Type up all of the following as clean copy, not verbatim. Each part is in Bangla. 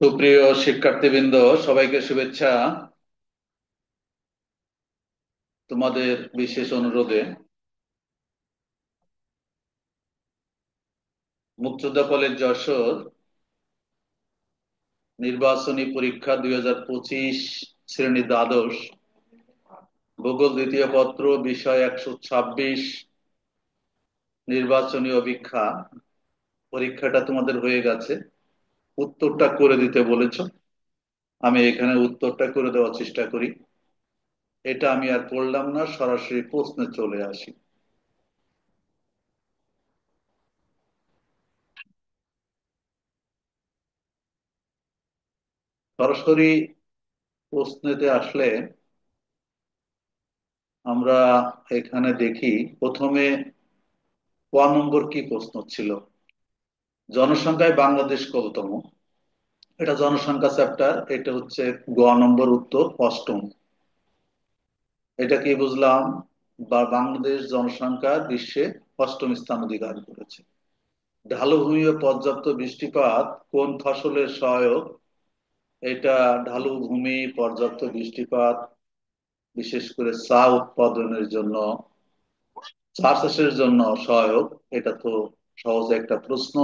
সুপ্রিয় শিক্ষার্থীবৃন্দ, সবাইকে শুভেচ্ছা। তোমাদের বিশেষ অনুরোধে মুক্তিযোদ্ধা কলেজ যশোর নির্বাচনী পরীক্ষা 2025 শ্রেণী দ্বাদশ ভূগোল দ্বিতীয় পত্র বিষয় 126 নির্বাচনী অভীক্ষা পরীক্ষাটা তোমাদের হয়ে গেছে। উত্তরটা করে দিতে বলেছ, আমি এখানে উত্তরটা করে দেওয়ার চেষ্টা করি। এটা আমি আর পড়লাম না, সরাসরি প্রশ্নে চলে আসি। সরাসরি প্রশ্নেতে আসলে আমরা এখানে দেখি প্রথমে ক নম্বর কি প্রশ্ন ছিল, জনসংখ্যায় বাংলাদেশ কততম। এটা জনসংখ্যা চ্যাপ্টার, এটা হচ্ছে গ নম্বর উত্তর অষ্টম। এটা কি বুঝলাম? বা বাংলাদেশ জনসংখ্যা বিশ্বে অষ্টম স্থান অধিকার করেছে। ঢালুভূমি ও পর্যাপ্ত বৃষ্টিপাত কোন ফসলের সহায়ক। এটা ঢালুভূমি, পর্যাপ্ত বৃষ্টিপাত বিশেষ করে চা উৎপাদনের জন্য, চা চাষের জন্য সহায়ক। এটা তো সহজ একটা প্রশ্ন।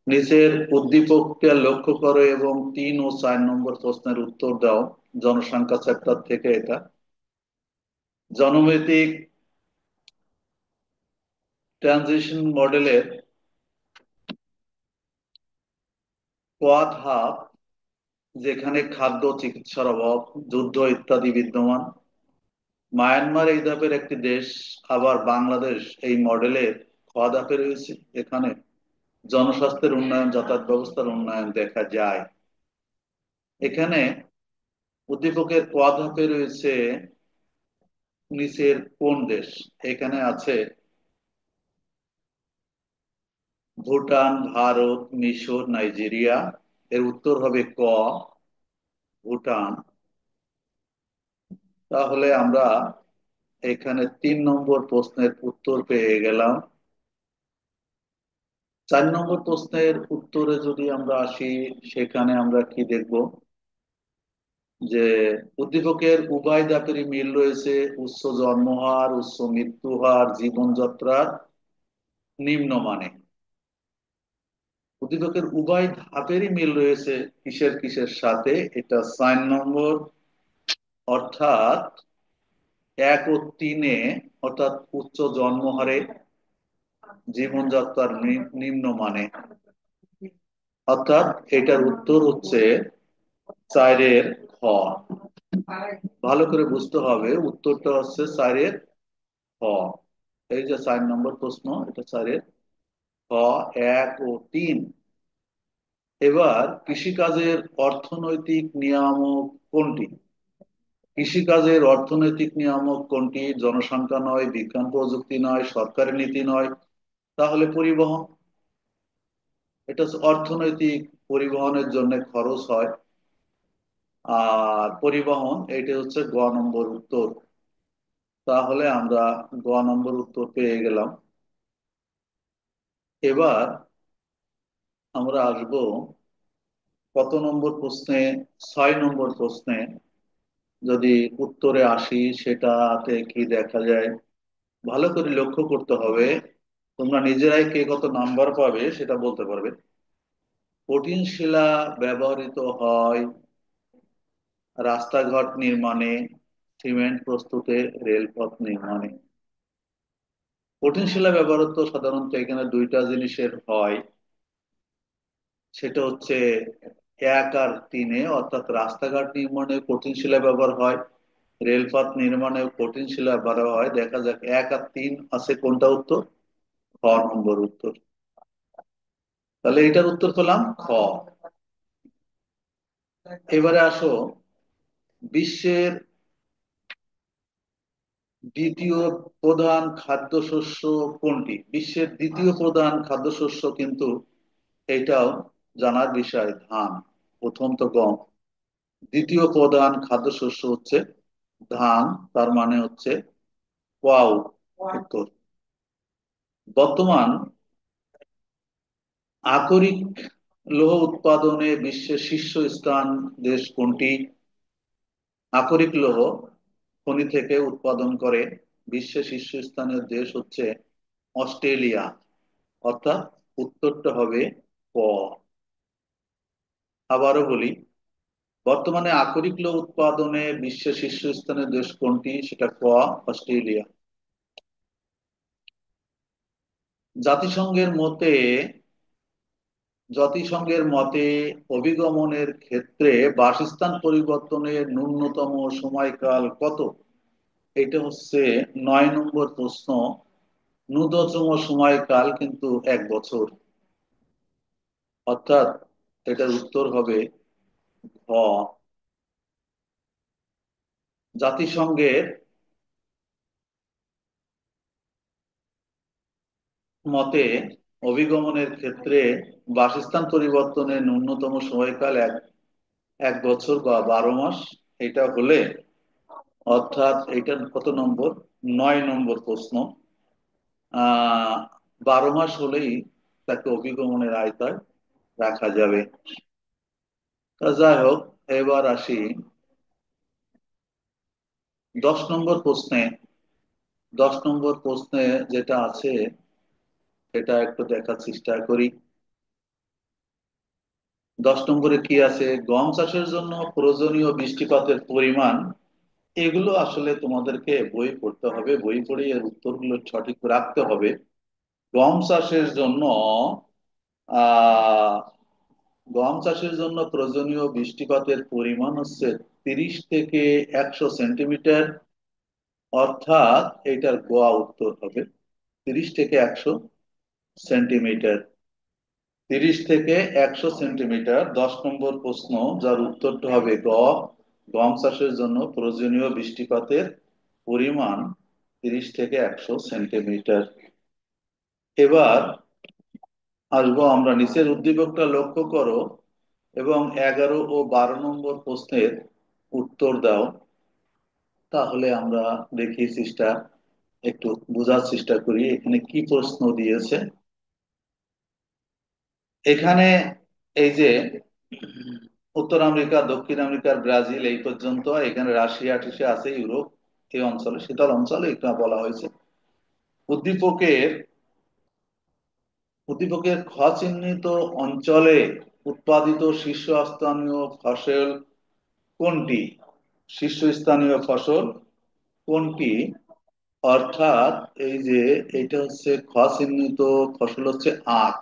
নিচের উদ্দীপককে লক্ষ্য করো এবং 3 ও 4 নম্বর প্রশ্নের উত্তর দাও। জনসংখ্যা চ্যাপ্টার থেকে এটা। জনমিতিক ট্রানজিশন মডেলের কোয়াড হাব, যেখানে খাদ্য, চিকিৎসার অভাব, যুদ্ধ ইত্যাদি বিদ্যমান। মায়ানমার এই ধাপের একটি দেশ, আবার বাংলাদেশ এই মডেলের খ ধাপে রয়েছে। এখানে জনস্বাস্থ্যের উন্নয়ন, যাতায়াত ব্যবস্থার উন্নয়ন দেখা যায়। এখানে উদ্দীপকের ক ধাপে রয়েছে নিচের কোন দেশ। এখানে আছে ভুটান, ভারত, মিশর, নাইজেরিয়া। এর উত্তর হবে ক, ভুটান। তাহলে আমরা এখানে 3 নম্বর প্রশ্নের উত্তর পেয়ে গেলাম। 4 নম্বর প্রশ্নের উত্তরে যদি আমরা আসি, সেখানে আমরা কি দেখব, যে উদ্দীপকের উভয় ধাপেরই মিল রয়েছে। উচ্চ জন্মহার, উচ্চ মৃত্যু হার, জীবনযাত্রার নিম্নমানে। উদ্দীপকের উভয় ধাপেরই মিল রয়েছে কিসের কিসের সাথে, এটা 4 নম্বর, অর্থাৎ 1 ও 3-এ, অর্থাৎ উচ্চ জন্মহারে, জীবনযাত্রার নিম্নমানে। অর্থাৎ এটার উত্তর হচ্ছে 4-এর খ। ভালো করে বুঝতে হবে, উত্তরটা হচ্ছে 4-এর খ। এই যে 4 নম্বর প্রশ্ন, এটা 4-এর খ, 1 ও 3। এবার কৃষিকাজের অর্থনৈতিক নিয়ামক কোনটি। কৃষিকাজের অর্থনৈতিক নিয়ামক কোনটি? জনসংখ্যা নয়, বিজ্ঞান প্রযুক্তি নয়, সরকারি নীতি নয়, তাহলে পরিবহন। এটা হচ্ছে অর্থনৈতিক, পরিবহনের জন্য খরচ হয়। আর পরিবহন, এটা হচ্ছে গ নম্বর উত্তর। তাহলে আমরা গ নম্বর উত্তর পেয়ে গেলাম। এবার আমরা আসব কত নম্বর প্রশ্নে, 6 নম্বর প্রশ্নে। যদি উত্তরে আসি, সেটাতে কি দেখা যায়, ভালো করে লক্ষ্য করতে হবে। তোমরা নিজেরাই কে কত নাম্বার পাবে সেটা বলতে পারবে। কঠিন শিলা ব্যবহৃত হয় রাস্তাঘাট নির্মাণে, সিমেন্ট প্রস্তুতে, রেলপথ নির্মাণে। কঠিন শিলা ব্যবহৃত সাধারণত এখানে দুইটা জিনিসের হয়, সেটা হচ্ছে 1 আর 3-এ, অর্থাৎ রাস্তাঘাট নির্মাণে কঠিন শিলা ব্যবহার হয়, রেলপথ নির্মাণে কঠিন শিলা ব্যবহার হয়। দেখা যাক 1 আর 3 আছে, কোনটা উত্তর? খ নম্বর উত্তর। তাহলে এটার উত্তর পেলাম খ। এবারে আসো, বিশ্বের দ্বিতীয় প্রধান খাদ্যশস্য কোনটি। বিশ্বের দ্বিতীয় প্রধান খাদ্যশস্য কিন্তু এটাও জানার বিষয়, ধান। প্রথম তো গম, দ্বিতীয় প্রধান খাদ্যশস্য হচ্ছে ধান। তার মানে হচ্ছে ওয়াও, উত্তর। বর্তমান আকরিক লৌহ উৎপাদনে বিশ্বের শীর্ষস্থান দেশ কোনটি? আকরিক লৌহ খনি থেকে উৎপাদন করে বিশ্বের শীর্ষস্থানীয় দেশ হচ্ছে অস্ট্রেলিয়া। অর্থাৎ উত্তরটা হবে ক। আবারও বলি, বর্তমানে আকরিক লৌহ উৎপাদনে বিশ্বের শীর্ষস্থানীয় দেশ কোনটি? সেটা ক, অস্ট্রেলিয়া। জাতিসংঘের মতে জাতিসংঘের মতে অভিগমনের ক্ষেত্রে বাসস্থান পরিবর্তনের ন্যূনতম সময়কাল কত? এটা হচ্ছে 9 নম্বর প্রশ্ন। ন্যূনতম সময়কাল কিন্তু 1 বছর। অর্থাৎ এটার উত্তর হবে ঘ। জাতিসংঘের মতে অভিগমনের ক্ষেত্রে বাসস্থান পরিবর্তনের ন্যূনতম সময়কাল 1 বছর বা 12 মাস। এটা হলে অর্থাৎ এটার কত নম্বর? 9 নম্বর প্রশ্ন। 12 মাস হলেই তাকে অভিগমনের আওতায় রাখা যাবে। তা যাই হোক, এবার আসি 10 নম্বর প্রশ্নে। 10 নম্বর প্রশ্নে যেটা আছে সেটা একটু দেখার চেষ্টা করি। 10 নম্বরে কি আছে? গম চাষের জন্য প্রয়োজনীয় বৃষ্টিপাতের পরিমাণ। এগুলো আসলে তোমাদেরকে বই পড়তে হবে, বই পড়ে এর উত্তরগুলো সঠিক রাখতে হবে। গম চাষের জন্য আহ গম চাষের জন্য প্রয়োজনীয় বৃষ্টিপাতের পরিমাণ হচ্ছে 30 থেকে 100 সেন্টিমিটার। অর্থাৎ এটার গোয়া উত্তর হবে 30 থেকে 100 সেন্টিমিটার। 30 থেকে 100 সেন্টিমিটার 10 নম্বর প্রশ্ন, যার উত্তরটা হবে গ। গম চাষের জন্য প্রয়োজনীয় বৃষ্টিপাতের পরিমাণ 30 থেকে 100 সেন্টিমিটার। এবার আসবো আমরা, নিচের উদ্দীপকটা লক্ষ্য করো এবং 11 ও 12 নম্বর প্রশ্নের উত্তর দাও। তাহলে আমরা দেখি চেষ্টা একটু বোঝার চেষ্টা করি এখানে কি প্রশ্ন দিয়েছে। এখানে এই যে উত্তর আমেরিকা, দক্ষিণ আমেরিকার ব্রাজিল এই পর্যন্ত, এখানে রাশিয়া টিশিয়া আছে, ইউরোপ এই অঞ্চলে, শীতল অঞ্চলে এটা বলা হয়েছে। উদ্দীপকের উদ্দীপকের খ চিহ্নিত অঞ্চলে উৎপাদিত শীর্ষস্থানীয় ফসল কোনটি? শীর্ষস্থানীয় ফসল কোনটি? অর্থাৎ এই যে এটা হচ্ছে খ চিহ্নিত ফসল হচ্ছে আখ।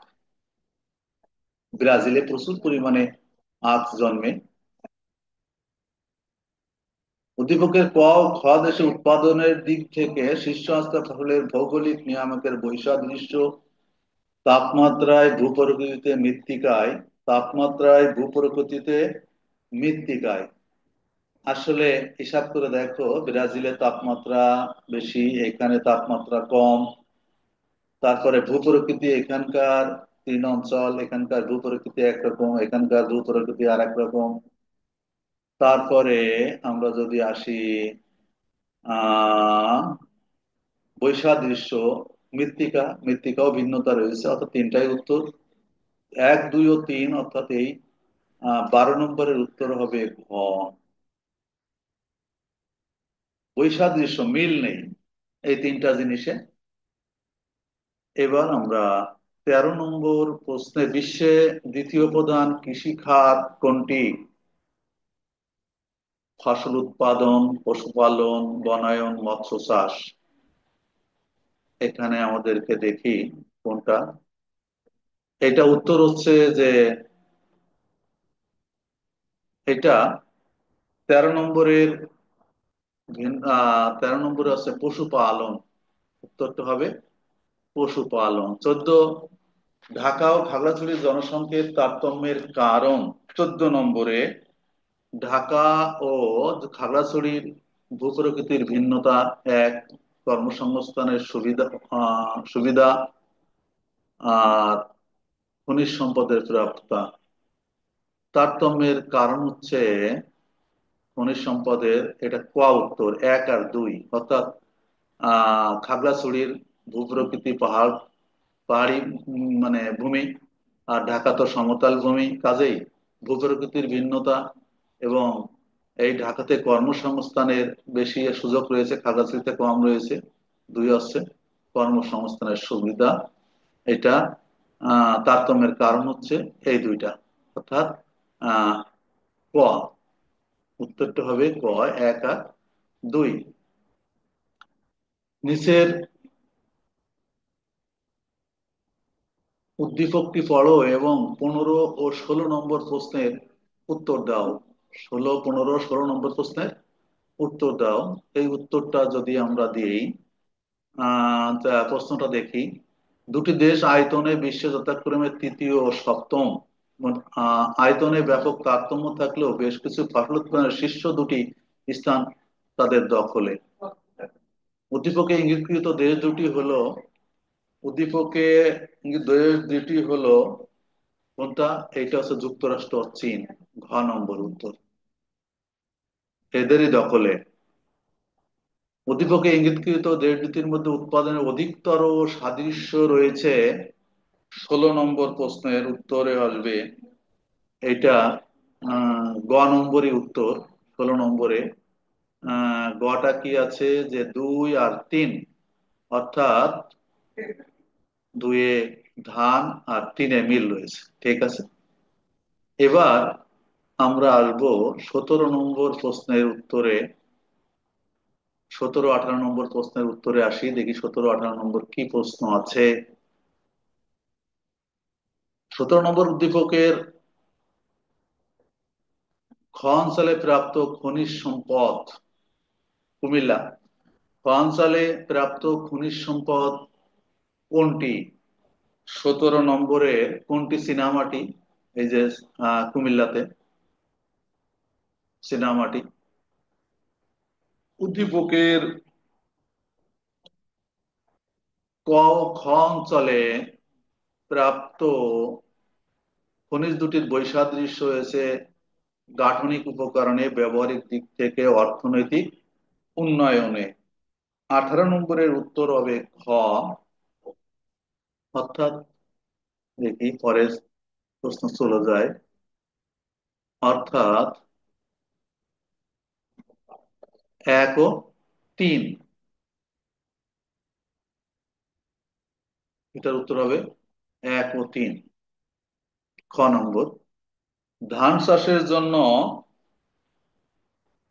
ব্রাজিলে প্রচুর পরিমাণে আখ জন্মে। উদ্দীপকের ক ও খ দেশে উৎপাদনের দিক থেকে শীর্ষস্থানীয় ফসলের ভৌগোলিক নিয়ামকের বৈসাদৃশ্য। তাপমাত্রায়, ভূপ্রকৃতিতে, মৃত্তিকায়। তাপমাত্রায়, ভূপ্রকৃতিতে, মৃত্তিকায়। আসলে হিসাব করে দেখো, ব্রাজিলের তাপমাত্রা বেশি, এখানে তাপমাত্রা কম। তারপরে ভূপ্রকৃতি, এখানকার 3 অঞ্চল, এখানকার ভূপ্রকৃতি একরকম, এখানকার ভূপ্রকৃতি আর এক রকম। তারপরে আমরা যদি আসি আহ বৈসাদৃশ্য, মৃত্তিকা, মৃত্তিকাও ভিন্নতা রয়েছে। অর্থাৎ তিনটাই উত্তর, 1, 2 ও 3। অর্থাৎ এই 12 নম্বরের উত্তর হবে ঘ। বৈসাদৃশ্য, মিল নেই এই তিনটা জিনিসে। এবার আমরা 13 নম্বর প্রশ্নে, বিশ্বে দ্বিতীয় প্রধান কৃষি খাত কোনটি? ফসল উৎপাদন, পশুপালন, বনায়ন, মৎস্য চাষ। এখানে আমাদেরকে দেখি কোনটা। এটা উত্তর হচ্ছে যে এটা 13 নম্বরের 13 নম্বরে আছে পশুপালন। উত্তরটা হবে পশুপালন। 14, ঢাকা ও খাগড়াছড়ির জনসংখ্যার তারতম্যের কারণ। 14 নম্বরে ঢাকা ও খাগড়াছড়ির ভূপ্রকৃতির ভিন্নতা। 1, কর্মসংস্থানের সুবিধা আর খনিজ সম্পদের প্রাপ্যতা। তারতম্যের কারণ হচ্ছে খনিজ সম্পদের, এটা ক উত্তর 1 আর 2। অর্থাৎ খাগড়াছড়ির ভূপ্রকৃতি পাহাড়ি মানে ভূমি, আর ঢাকা তো সমতল ভূমি, কাজেই ভূপ্রকৃতির ভিন্নতা এবং এই ঢাকাতে কর্মসংস্থানের বেশি সুযোগ রয়েছে, খাগড়াছড়িতে কম রয়েছে। দুই হচ্ছে কর্মসংস্থানের সুবিধা, এটা তারতম্যের কারণ হচ্ছে এই দুইটা, অর্থাৎ আহ ক, উত্তরটা হবে ক, 1 আর 2। নিচের উদ্দীপকটি পড়ো এবং 15 ও 16 নম্বর প্রশ্নের উত্তর দাও। 16, 15, 16 নম্বর প্রশ্নের উত্তর দাও। এই উত্তরটা যদি আমরা দিই, তা প্রশ্নটা দেখি। দুটি দেশ আয়তনে বিশ্বে যথাক্রমে তৃতীয় ও সপ্তম। আয়তনে ব্যাপক তারতম্য থাকলেও বেশ কিছু ফসল উৎপাদনের শীর্ষ দুটি স্থান তাদের দখলে। উদ্দীপকে ইঙ্গিতকৃত দেশ দুটি হলো, উদ্দীপকে ইঙ্গিত দেশ দুটি হলো কোনটা? এটা হচ্ছে যুক্তরাষ্ট্র ও চীন। ঘ নম্বর উত্তর, এদেরই দখলে। উদ্দীপকে ইঙ্গিতকৃত দেশ দুটির মধ্যে উৎপাদনের অধিকতর সাদৃশ্য রয়েছে। 16 নম্বর প্রশ্নের উত্তরে আসবে এটা, গ নম্বরই উত্তর। 16 নম্বরে গটা কি আছে, যে 2 আর 3, অর্থাৎ 2-এ ধান আর 3-এ মিল রয়েছে। ঠিক আছে, এবার আমরা আসবো 17 নম্বর প্রশ্নের উত্তরে। 17, 18 নম্বর প্রশ্নের উত্তরে আসি, দেখি 17, 18 নম্বর কি প্রশ্ন আছে। 17 নম্বর উদ্দীপকের খ অঞ্চলে প্রাপ্ত খনিজ সম্পদ কুমিল্লা। খ অঞ্চলে প্রাপ্ত খনিজ সম্পদ কোনটি? 17 নম্বরের কোনটি চীনামাটি? এই যে কুমিল্লাতে চীনামাটি। উদ্দীপকের ক, খ অঞ্চলে প্রাপ্ত খনিজ দুটির বৈসাদৃশ্য হয়েছে গাঠনিক উপকরণে, ব্যবহারিক দিক থেকে, অর্থনৈতিক উন্নয়নে। 18 নম্বরের উত্তর হবে খ, অর্থাৎ দেখি পরের প্রশ্ন চলে যায়, অর্থাৎ 1 ও 3, এটার উত্তর হবে 1 ও 3, খ নম্বর। ধান চাষের জন্য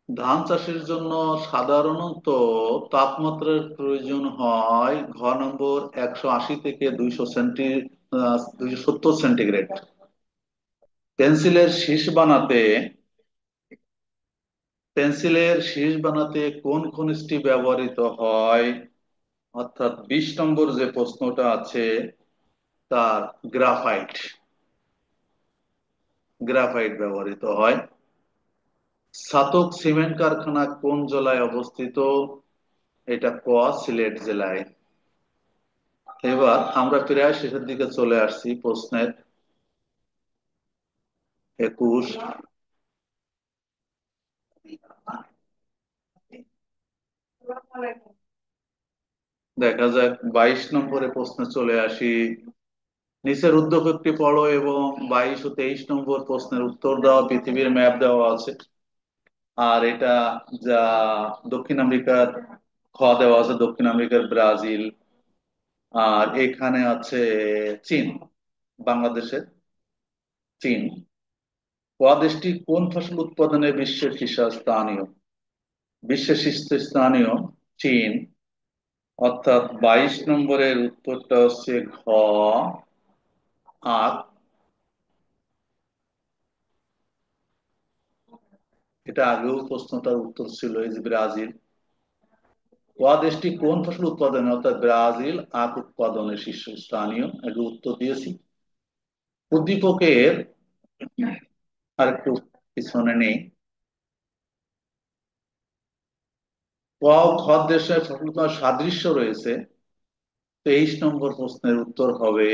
ধান চাষের জন্য সাধারণত তাপমাত্রার প্রয়োজন হয়, ঘ নম্বর, 180 থেকে 270 সেন্টিগ্রেড। পেন্সিলের শীষ বানাতে পেন্সিলের শীষ বানাতে কোন খনিজটি ব্যবহৃত হয়? অর্থাৎ 20 নম্বর যে প্রশ্নটা আছে, তার গ্রাফাইট গ্রাফাইট ব্যবহৃত হয়। ছাতক সিমেন্ট কারখানা কোন জেলায় অবস্থিত? এটা ক, সিলেট জেলায়। এবার আমরা প্রায় শেষের দিকে চলে আসছি প্রশ্নের। 21, দেখা যাক 22 নম্বরে প্রশ্নে চলে আসি। নিচের উদ্দীপকটি পড়ো এবং 22 ও 23 নম্বর প্রশ্নের উত্তর দাও। পৃথিবীর ম্যাপ দেওয়া আছে, আর এটা যা দক্ষিণ আমেরিকার, খ দেওয়া আছে দক্ষিণ আমেরিকার ব্রাজিল, আর এখানে আছে চীন, বাংলাদেশের চীন। দেশটি কোন ফসল উৎপাদনে বিশ্বের শীর্ষস্থানীয়? বিশ্বের শীর্ষস্থানীয় চীন, অর্থাৎ 22 নম্বরের উত্তরটা হচ্ছে ঘ, আখ। এটা আগেও প্রশ্নটার উত্তর ছিল, এই যে ব্রাজিল। দেশটি কোন ফসল উৎপাদনে, অর্থাৎ ব্রাজিল আখ উৎপাদনে শীর্ষস্থানীয়, আগে উত্তর দিয়েছি। উদ্দীপকের আর একটু পিছনে নেই, ক ও খ দেশের ফসল উৎপাদনের সাদৃশ্য রয়েছে। 23 নম্বর প্রশ্নের উত্তর হবে,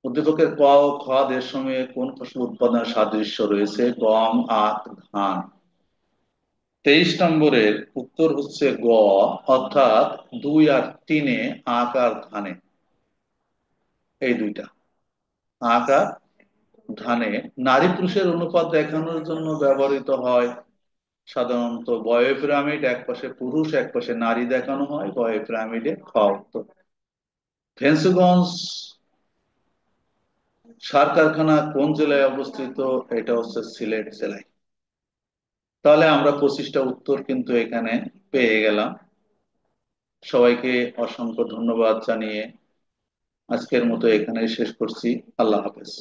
উদ্দীপকের ক ও খ দেশ সমূহে কোন ফসল উৎপাদনের সাদৃশ্য রয়েছে? গম, আখ, ধান। 23 নম্বরের উত্তর হচ্ছে গ, অর্থাৎ 2 আর 3-এ আঁক আর ধানে, এই দুইটা, আঁক আর ধানে নারী পুরুষের অনুপাত দেখানোর জন্য ব্যবহৃত হয় সাধারণত বয় পিরামিড, এক পাশে পুরুষ এক পাশে নারী দেখানো হয় বয় পিরামিডে। খ উত্তর। ফেন্সগঞ্জ সার কারখানা কোন জেলায় অবস্থিত? এটা হচ্ছে সিলেট জেলায়। তাহলে আমরা 25টা উত্তর কিন্তু এখানে পেয়ে গেলাম। সবাইকে অসংখ্য ধন্যবাদ জানিয়ে আজকের মতো এখানেই শেষ করছি। আল্লাহ হাফেজ।